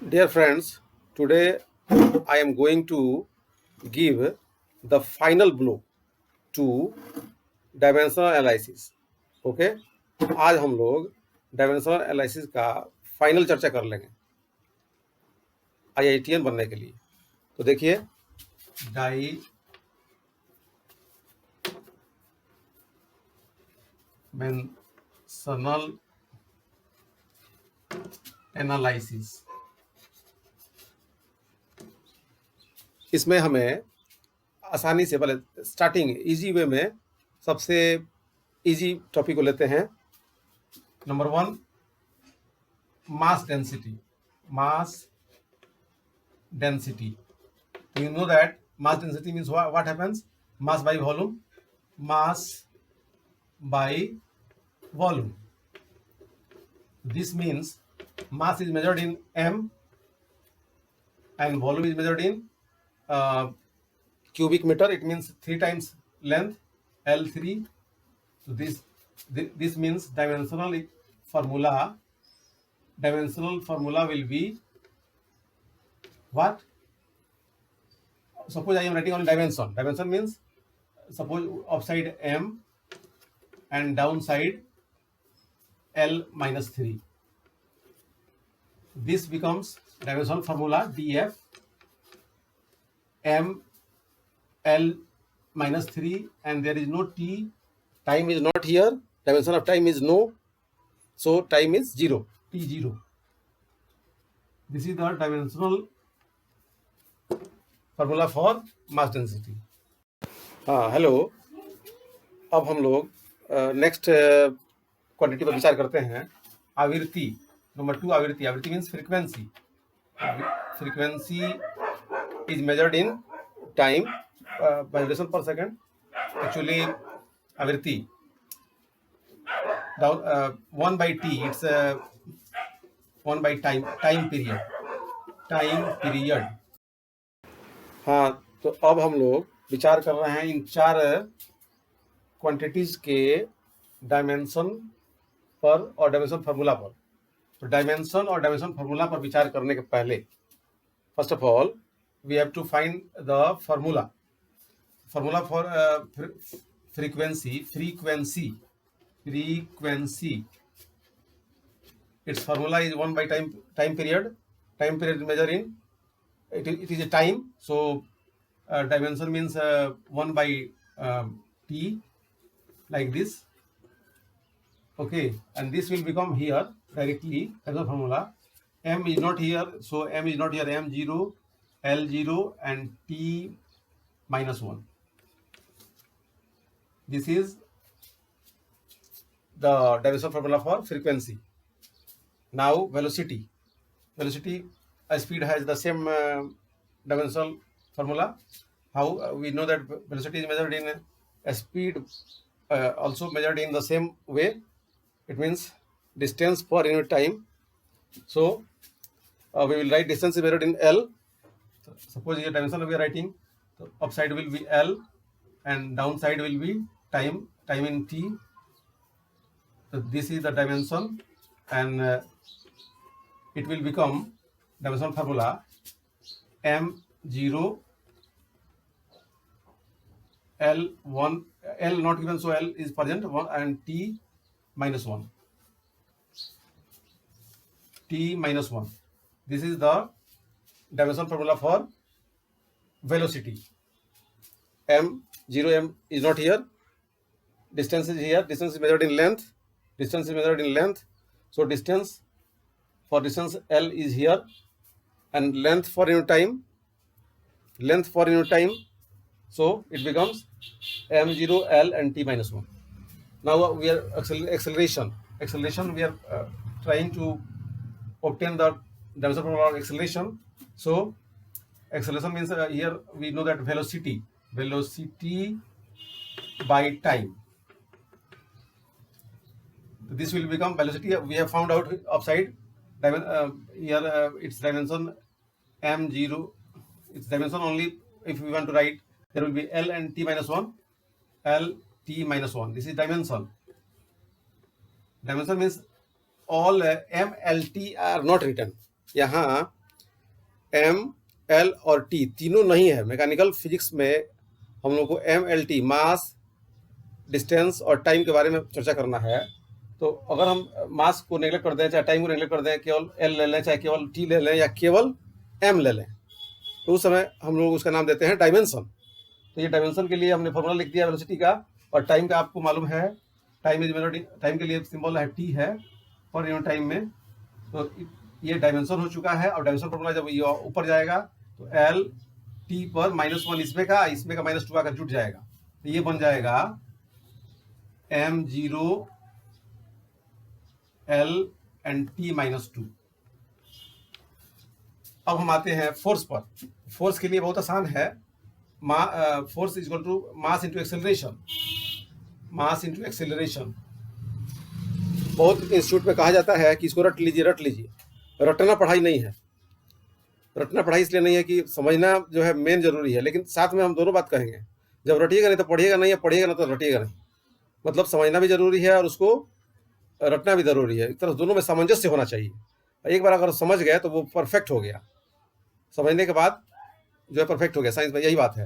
Dear friends, today I am going to give the final blow to dimensional analysis. Okay, आज हम लोग dimensional analysis का final चर्चा कर लेंगे आईआईटीएन बनने के लिए. तो देखिए, डायमेंशनल एनालिसिस, इसमें हमें आसानी से पहले स्टार्टिंग इजी वे में सबसे इजी टॉपिक को लेते हैं. Number 1, mass density. You know that mass density means what happens? Mass by volume. This means mass is measured in m and volume is measured in cubic meter. It means 3 times length, L3. So this means dimensional formula will be what? Suppose I am writing on dimension. Dimension means suppose upside m and downside L minus 3. This becomes dimensional formula df m L minus 3, and there is no t. Time is not here. Dimension of time is no. So time is 0. T0. This is the dimensional formula for mass density. हाँ, hello. अब हम लोग next quantity पर विचार करते हैं. आवृत्ति. Number 2, आवृत्ति. आवृत्ति means frequency. Frequency is measured in time, vibration per second. Actually, आवृत्ति down 1 by t. It's 1 by time period. हाँ, तो अब हम लोग विचार कर रहे हैं इन 4 क्वांटिटीज के डायमेंशन पर और डायमेंशन फार्मूला पर. तो डायमेंशन और डायमेंशन फार्मूला पर विचार करने के पहले first of all we have to find the formula for frequency. Its formula is 1 by time period. Time period is measured in it is a time. So dimension means 1 by t, like this. Okay, and this will become here directly as a formula. M is not here, so M is not here. M0, L0 and T minus 1. This is the dimension formula for frequency. Now velocity. A speed has the same dimensional formula. How we know that velocity is measured in a speed, also measured in the same way. It means distance per unit time. So we will write distance is measured in L. Suppose here dimension we are writing, so upside will be L and downside will be time in t. So this is the dimension, and it will become dimension formula m0 L1, L not given, so L is present, 1 and t minus 1. This is the dimension formula for velocity. M0 is not here. Distance is here. Distance is measured in length. So distance L is here, and length for unit time. So it becomes M0 L and T minus 1. Now we are acceleration. We are trying to obtain the dimension formula of acceleration. So acceleration means here we know that velocity by time. This will become velocity. We have found out upside here its dimension m0. Its dimension only, if we want to write, there will be L and T minus 1. L T minus 1. This is dimension. Dimension means all M L T are not written. यहाँ M L और T तीनों नहीं है। Mechanical physics में हम लोग को M L T, मास, distance और टाइम के बारे में चर्चा करना है। तो अगर हम मास को नेगलेक्ट कर दें, चाहे टाइम को नेगलेक्ट कर दें, केवल एल ले लें, चाहे केवल टी ले लें या केवल एम ले लें, तो उस समय हम लोग उसका नाम देते हैं डायमेंशन। तो ये डायमेंशन के लिए हमने फॉर्मूला लिख दिया वेलोसिटी का, और टाइम का आपको मालूम है, टाइम इज मेलोडी, टाइम के लिए सिंबल है टी है पर यूनिट टाइम में। तो ये डायमेंशन हो चुका है, और डायमेंशन फॉर्मूला जब ये ऊपर जाएगा तो एल टी पर -1 इसमें का -2 आकर जुट जाएगा, तो ये बन जाएगा m0 l एंड t -2। अब हम आते हैं फोर्स पर। फोर्स के लिए बहुत आसान है, force is equal to mass into acceleration. Mass into acceleration बहुत इंस्टीट्यूट में कहा जाता है कि इसको रट लीजिए, रट लीजिए। रटना पढ़ाई नहीं है, रटना पढ़ाई इसलिए नहीं है कि समझना जो है मेन जरूरी है, लेकिन साथ में हम दोनों बात कहेंगे। जब रटिएगा नहीं तो पढ़िएगा नहीं, या पढ़िएगा ना तो रटिएगा नहीं। मतलब समझना भी जरूरी है और उसको रटना भी जरूरी है, एक तरह दोनों में सामंजस्य होना चाहिए। एक बार अगर समझ गए तो वो परफेक्ट हो गया, समझने के बाद जो है परफेक्ट हो गया। साइंस में यही बात है।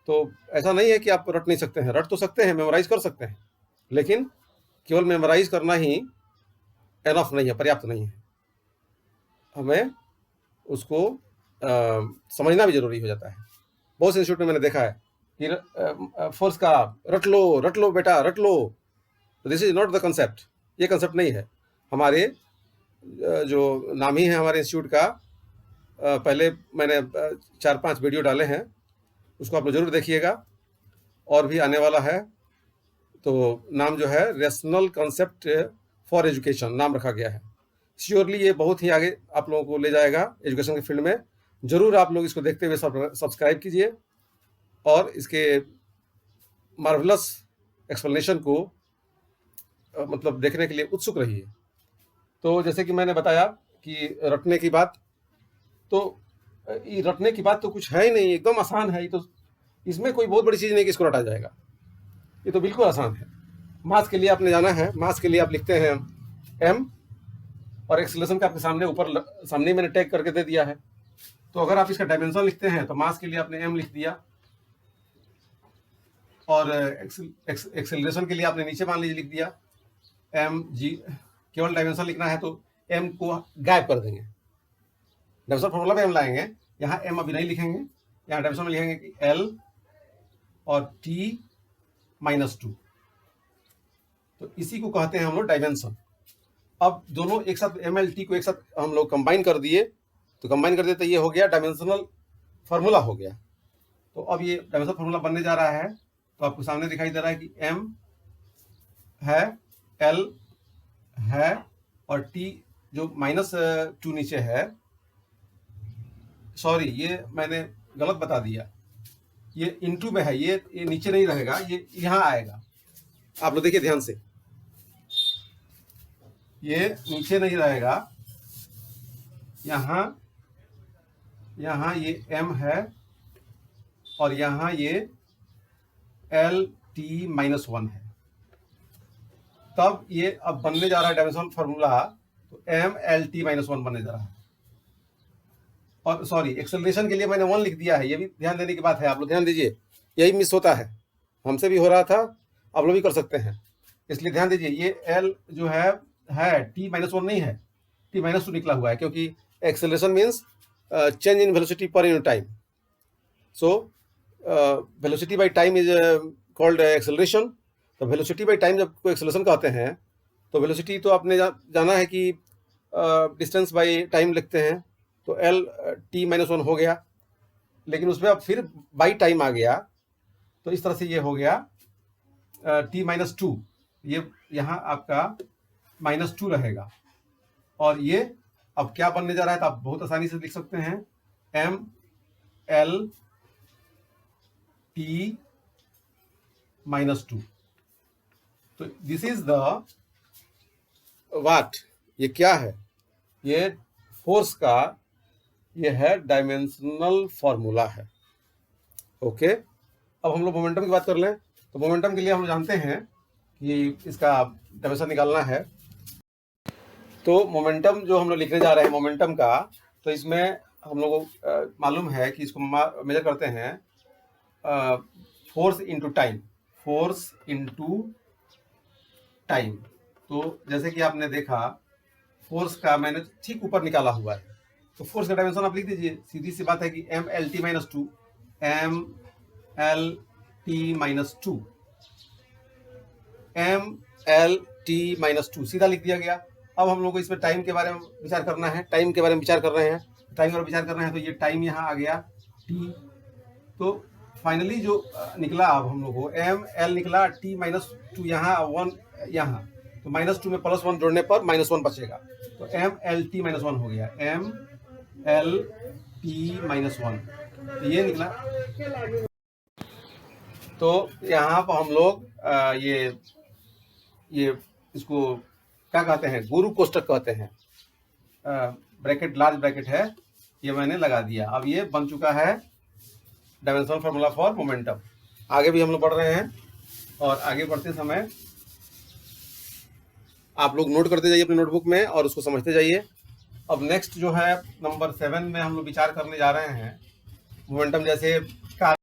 तो ऐसा नहीं है कि आप रट नहीं सकते हैं, रट तो सकते हैं, मेमोराइज कर सकते हैं, लेकिन केवल मेमोराइज करना ही एनफ नहीं है, पर्याप्त नहीं है। हमें उसको समझना भी जरूरी हो जाता है। बहुत से इंस्टीट्यूट में मैंने देखा है कि फोर्स का रट लो बेटा, रट लो। This is not the concept, ये कंसेप्ट नहीं है। हमारे जो नामी है हमारे इंस्टीट्यूट का, पहले मैंने 4-5 वीडियो डाले हैं, उसको आप लोग जरूर देखिएगा, और भी आने वाला है। तो नाम जो है रेशनल कंसेप्ट फॉर एजुकेशन नाम रखा गया है। श्योरली ये बहुत ही आगे आप लोगों को ले जाएगा एजुकेशन के फील्ड में। जरूर आप लोग इसको देखते हुए सब्सक्राइब कीजिए, और इसके मार्वलस एक्सप्लेनेशन को मतलब देखने के लिए उत्सुक रहिए। तो जैसे कि मैंने बताया कि रटने की बात, तो ये रटने की बात तो कुछ है ही नहीं, एकदम आसान है। ये तो इसमें कोई बहुत बड़ी चीज़ नहीं कि इसको रटा जाएगा, ये तो बिल्कुल आसान है। मास के लिए आपने जाना है, मास के लिए आप लिखते हैं m, और एक्सेलरेशन का आपके सामने ऊपर सामने मैंने टैग करके दे दिया है। तो अगर आप इसका डायमेंशन लिखते हैं तो मास के लिए आपने m लिख दिया, और एक्सेलरेशन के लिए आपने नीचे मान लीजिए लिख दिया mg। केवल डायमेंशन लिखना है तो m को गायब कर देंगे, डायमेंशन फॉर्मूला में m लाएंगे, यहाँ m अभी नहीं लिखेंगे, यहाँ डायमेंशन में लिखेंगे कि l और t -2। तो इसी को कहते हैं हम लोग डायमेंशन। अब दोनों एक साथ एम एल टी को एक साथ हम लोग कंबाइन कर दिए, तो ये हो गया डायमेंशनल फार्मूला हो गया। तो अब ये डायमेंशनल फार्मूला बनने जा रहा है, तो आपको सामने दिखाई दे रहा है कि m है, l है, और t जो -2 नीचे है, सॉरी ये मैंने गलत बता दिया, ये इनटू में है, ये नीचे नहीं रहेगा, ये यहाँ आएगा। आप लोग देखिए ध्यान से, ये नीचे नहीं रहेगा, यहाँ ये m है, और यहाँ ये l t -1 है। तब ये अब बनने जा रहा है डायमेंशनल फार्मूला, तो m l t -1 बनने जा रहा है। और सॉरी, एक्सेलरेशन के लिए मैंने 1 लिख दिया है, ये भी ध्यान देने की बात है। आप लोग ध्यान दीजिए, यही मिस होता है, हमसे भी हो रहा था, आप लोग भी कर सकते हैं, इसलिए ध्यान दीजिए। ये l जो है t -1 नहीं है, t -2 निकला हुआ है, क्योंकि acceleration means change in velocity per unit time. So velocity by time is called acceleration. तो वेलोसिटी बाई टाइम जब कोई एक्सेलरेशन कहते हैं, तो वेलोसिटी तो आपने जाना है कि डिस्टेंस बाई टाइम लिखते हैं, तो l t -1 हो गया, लेकिन उसमें अब फिर बाई टाइम आ गया, तो इस तरह से ये हो गया t -2। ये यहाँ आपका -2 रहेगा, और ये अब क्या बनने जा रहा है, तो आप बहुत आसानी से लिख सकते हैं m l t -2। तो दिस इज द वाट, ये क्या है, ये फोर्स का ये है डायमेंशनल फॉर्मूला है। ओके, अब हम लोग मोमेंटम की बात कर लें। तो मोमेंटम के लिए हम जानते हैं कि इसका डायमेंशन निकालना है। तो मोमेंटम जो हम लोग लिखने जा रहे हैं मोमेंटम का, तो इसमें हम लोगों को मालूम है कि इसको मेजर करते हैं force into time, force into time. तो जैसे कि आपने देखा, फोर्स का मैंने ठीक ऊपर निकाला हुआ है, तो फोर्स का डायमेंशन आप लिख दीजिए। सीधी सी बात है कि M L T minus two, M L T minus two, M L T minus two, सीधा लिख दिया गया। अब हम लोग को इसमें टाइम के बारे में विचार करना है, टाइम के बारे में विचार कर रहे हैं, टाइम पर विचार कर रहे हैं, तो ये टाइम यहाँ आ गया टी। तो फाइनली जो निकला अब हम लोग को एम एल निकला, टी माइनस टू यहाँ, वन यहाँ, तो माइनस टू में प्लस वन जोड़ने पर माइनस वन बचेगा, तो M L T minus one हो गया, M L T minus one, ये निकला। तो यहाँ पर हम लोग ये इसको क्या कहते हैं, गुरु कोष्टक कहते हैं, ब्रैकेट लार्ज ब्रैकेट है, ये मैंने लगा दिया। अब ये बन चुका है डायमेंशनल फार्मूला फॉर मोमेंटम। आगे भी हम लोग पढ़ रहे हैं, और आगे बढ़ते समय आप लोग नोट करते जाइए अपने नोटबुक में और उसको समझते जाइए। अब नेक्स्ट जो है नंबर 7 में हम लोग विचार करने जा रहे हैं मोमेंटम जैसे कार्य।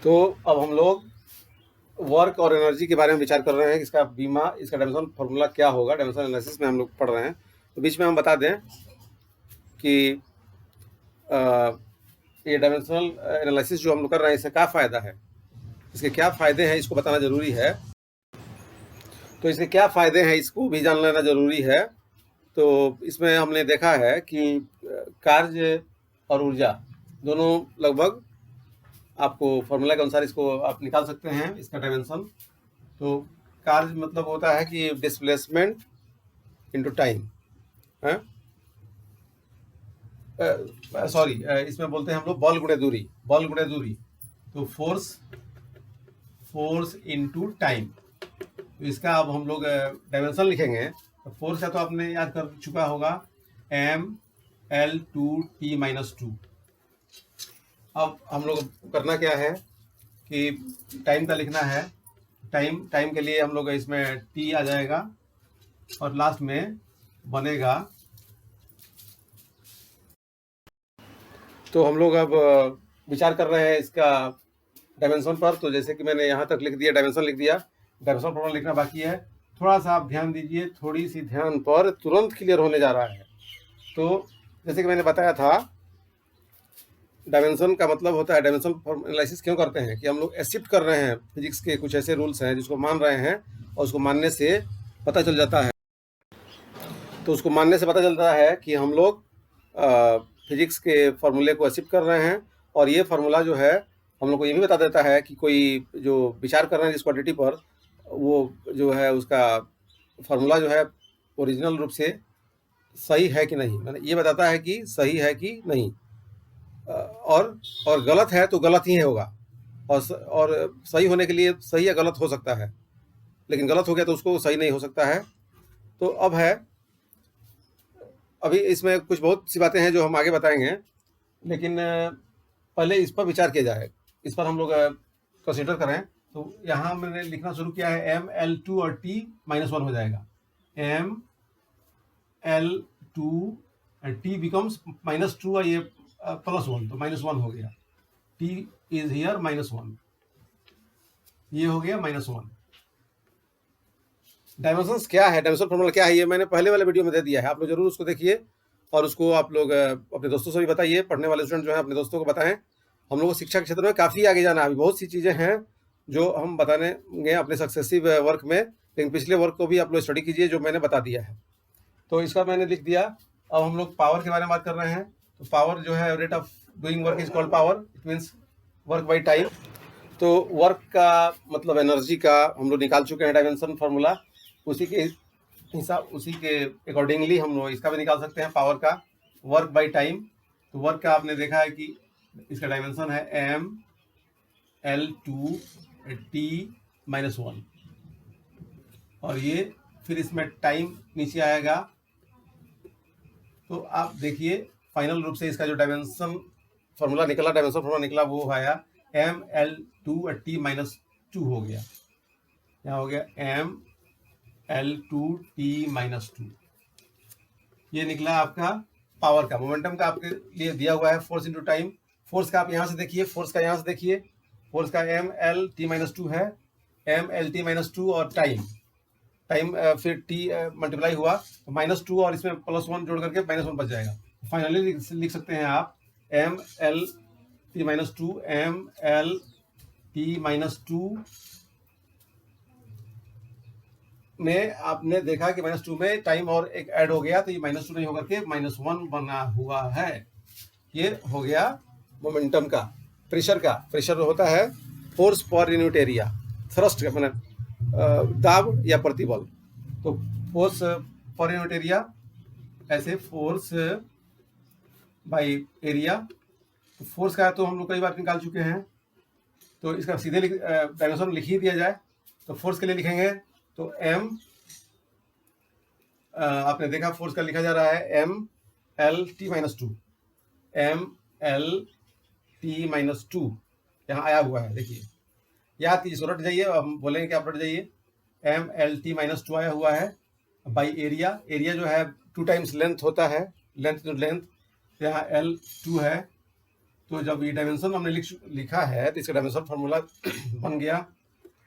तो अब हम लोग वर्क और एनर्जी के बारे में विचार कर रहे हैं, इसका बीमा, इसका डायमेंशन फार्मूला क्या होगा, डायमेंशन एनालिसिस में हम लोग पढ़ रहे हैं। तो बीच में हम बता दें कि ये डायमेंशनल एनालिसिस जो हम लोग कर रहे हैं, इससे क्या फ़ायदा है, इसके क्या फ़ायदे हैं, इसको बताना ज़रूरी है। तो इसके क्या फ़ायदे हैं, इसको भी जान लेना ज़रूरी है। तो इसमें हमने देखा है कि कार्य और ऊर्जा दोनों लगभग आपको फार्मूला के अनुसार इसको आप निकाल सकते हैं, इसका डायमेंशन। तो कार्य मतलब होता है कि डिस्प्लेसमेंट इनटू टाइम, सॉरी, इसमें बोलते हैं हम लोग बल गुणे दूरी, बल गुणे दूरी। तो फोर्स इनटू टाइम, तो इसका अब हम लोग डायमेंशन लिखेंगे। तो फोर्स का तो आपने याद कर चुका होगा, M L two T minus two. अब हम लोग करना क्या है कि टाइम का लिखना है, टाइम के लिए हम लोग इसमें टी आ जाएगा और लास्ट में बनेगा। तो हम लोग अब विचार कर रहे हैं इसका डायमेंशन पर। तो जैसे कि मैंने यहाँ तक लिख दिया, डायमेंशन लिख दिया, डायमेंशन फॉर्मूला लिखना बाकी है। थोड़ा सा आप ध्यान दीजिए, थोड़ी सी ध्यान पर, तुरंत क्लियर होने जा रहा है। तो जैसे कि मैंने बताया था, डायमेंशन का मतलब होता है, डायमेंशन एनालिसिस क्यों करते हैं कि हम लोग एक्सेप्ट कर रहे हैं फिजिक्स के कुछ ऐसे रूल्स हैं जिसको मान रहे हैं, और उसको मानने से पता चल जाता है, तो उसको मानने से पता चलता है कि हम लोग फिजिक्स के फार्मूले को एक्सेप्ट कर रहे हैं। और ये फार्मूला जो है हम लोग को ये भी बता देता है कि कोई जो विचार कर रहे हैं जिस क्वांटिटी पर, वो जो है उसका फार्मूला जो है ओरिजिनल रूप से सही है कि नहीं, मैंने ये बताता है कि सही है कि नहीं, और गलत है तो गलत ही होगा, और सही होने के लिए सही या गलत हो सकता है, लेकिन गलत हो गया तो उसको सही नहीं हो सकता है। तो अब है, अभी इसमें कुछ बहुत सी बातें हैं जो हम आगे बताएंगे, लेकिन पहले इस पर विचार किया जाए, इस पर हम लोग कंसिडर करें। तो यहाँ मैंने लिखना शुरू किया है, एम एल टू और टी माइनस वन हो जाएगा, M L two T becomes minus two, और ये प्लस वन, तो माइनस वन हो गया, T is here minus one, ये हो गया माइनस वन। डायमेंशंस क्या है, डायमेंशन फॉर्मूला क्या है, ये मैंने पहले वाले वीडियो में दे दिया है, आप लोग जरूर उसको देखिए, और उसको आप लोग अपने दोस्तों से भी बताइए, पढ़ने वाले स्टूडेंट जो है अपने दोस्तों को बताएं। हम लोग को शिक्षा के क्षेत्र में काफ़ी आगे जाना है, अभी बहुत सी चीज़ें हैं जो हम बताने अपने सक्सेसिव वर्क में, लेकिन पिछले वर्क को भी आप लोग स्टडी कीजिए जो मैंने बता दिया है। तो इसका मैंने लिख दिया। अब हम लोग पावर के बारे में बात कर रहे हैं। तो पावर जो है, rate of doing work is called power, it means work by time. तो वर्क का मतलब एनर्जी का हम लोग निकाल चुके हैं डायमेंशन फार्मूला, उसी के हिसाब, उसी के अकॉर्डिंगली हम लोग इसका भी निकाल सकते हैं, पावर का, वर्क बाई टाइम। तो वर्क का आपने देखा है कि इसका डायमेंशन है M L two T minus one, और ये फिर इसमें टाइम नीचे आएगा। तो आप देखिए फाइनल रूप से इसका जो डायमेंशन फार्मूला निकला, डायमेंशन फार्मूला निकला, वो आया M L two T minus two हो गया, यहाँ हो गया M L two T minus two, ये निकला आपका पावर का, मोमेंटम का आपके लिए दिया हुआ है फोर्स इंटू टाइम। फोर्स का आप यहाँ से देखिए, फोर्स का यहाँ से देखिए, फोर्स का mL_t-2 है, mL_t-2 और टाइम फिर t मल्टीप्लाई हुआ -2 और इसमें +1 जोड़ करके -1 बच जाएगा। फाइनली लिख सकते हैं आप mL_t-2 mL_t-2 में आपने देखा कि -2 में टाइम और एक ऐड हो गया, तो ये -2 नहीं होकर के -1 बना हुआ है। ये हो गया मोमेंटम का। प्रेशर का, प्रेशर होता है force per unit area, thrust का मतलब दाब या प्रतिबल। तो फोर्स पर यूनिट एरिया, ऐसे फोर्स बाय एरिया। तो फोर्स का तो हम लोग कई बार निकाल चुके हैं, तो इसका सीधे डायमेंशन लिख ही दिया जाए। तो फोर्स के लिए लिखेंगे तो m, आपने देखा फोर्स का लिखा जा रहा है mL_t-2, mL_t-2 यहाँ आया हुआ है, देखिए याद कीजिए, रट जाइए, हम बोलेंगे कि आप रट जाइए। mL_t-2 आया हुआ है बाई एरिया, एरिया जो है 2 टाइम्स लेंथ होता है, लेंथ टू लेंथ, यहाँ L2 है। तो जब ये डायमेंशन हमने लिखा है तो इसका डायमेंशन फार्मूला बन गया,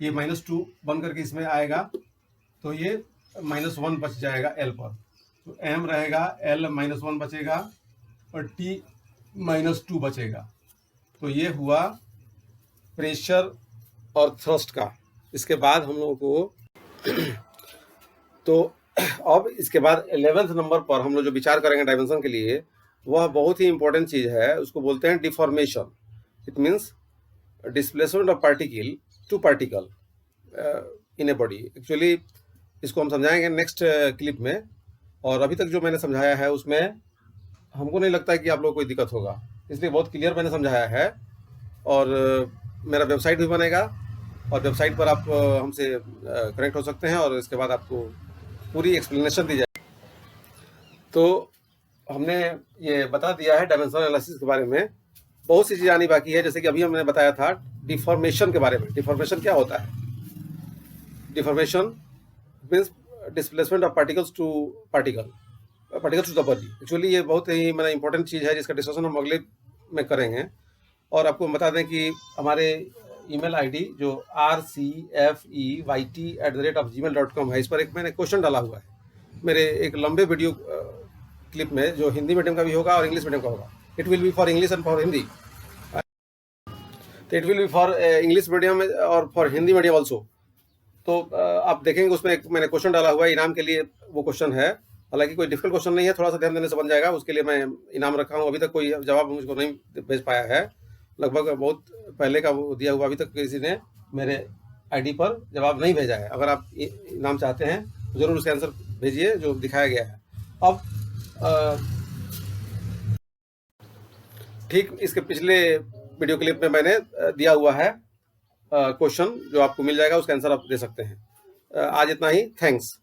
ये -2 बन करके इसमें आएगा, तो ये -1 बच जाएगा L पर। तो m रहेगा, L-1 बचेगा और t-2 बचेगा। तो ये हुआ प्रेशर और थ्रस्ट का। इसके बाद हम लोगों को तो अब इसके बाद 11वें नंबर पर हम लोग जो विचार करेंगे डायमेंशन के लिए, वह बहुत ही इंपॉर्टेंट चीज है, उसको बोलते हैं deformation. It means displacement of particle to particle in a body. Actually इसको हम समझाएंगे नेक्स्ट क्लिप में, और अभी तक जो मैंने समझाया है उसमें हमको नहीं लगता है कि आप लोगों को कोई दिक्कत होगा, इसलिए बहुत क्लियर मैंने समझाया है। और मेरा वेबसाइट भी बनेगा, और वेबसाइट पर आप हमसे कनेक्ट हो सकते हैं, और इसके बाद आपको पूरी एक्सप्लेनेशन दी जाए। तो हमने ये बता दिया है डायमेंशनल एनालिसिस के बारे में। बहुत सी चीज़ें आनी बाकी है, जैसे कि अभी हमने बताया था डिफॉर्मेशन के बारे में। डिफॉर्मेशन क्या होता है? Deformation means displacement of particles to particles to the body. Actually ये बहुत ही मतलब इंपॉर्टेंट चीज़ है, जिसका डिस्कशन हम अगले में करेंगे। और आपको बता दें कि हमारे ईमेल आईडी जो rcfeyt@gmail.com है, इस पर एक मैंने क्वेश्चन डाला हुआ है मेरे एक लंबे वीडियो क्लिप में, जो हिंदी मीडियम का भी होगा और इंग्लिश मीडियम का होगा। It will be for English and for Hindi. तो it will be for English medium और फॉर हिंदी मीडियम ऑल्सो। तो आप देखेंगे उसमें एक मैंने क्वेश्चन डाला हुआ है, इनाम के लिए वो क्वेश्चन है। हालांकि कोई डिफिकल्ट क्वेश्चन नहीं है, थोड़ा सा ध्यान देने से बन जाएगा, उसके लिए मैं इनाम रखा हूँ। अभी तक कोई जवाब मुझको नहीं भेज पाया है, लगभग बहुत पहले का वो दिया हुआ, अभी तक किसी ने मेरे आईडी पर जवाब नहीं भेजा है। अगर आप इनाम चाहते हैं तो ज़रूर उसका आंसर भेजिए जो दिखाया गया है। अब ठीक इसके पिछले वीडियो क्लिप में मैंने दिया हुआ है क्वेश्चन, जो आपको मिल जाएगा, उसका आंसर आप दे सकते हैं। आज इतना ही, थैंक्स।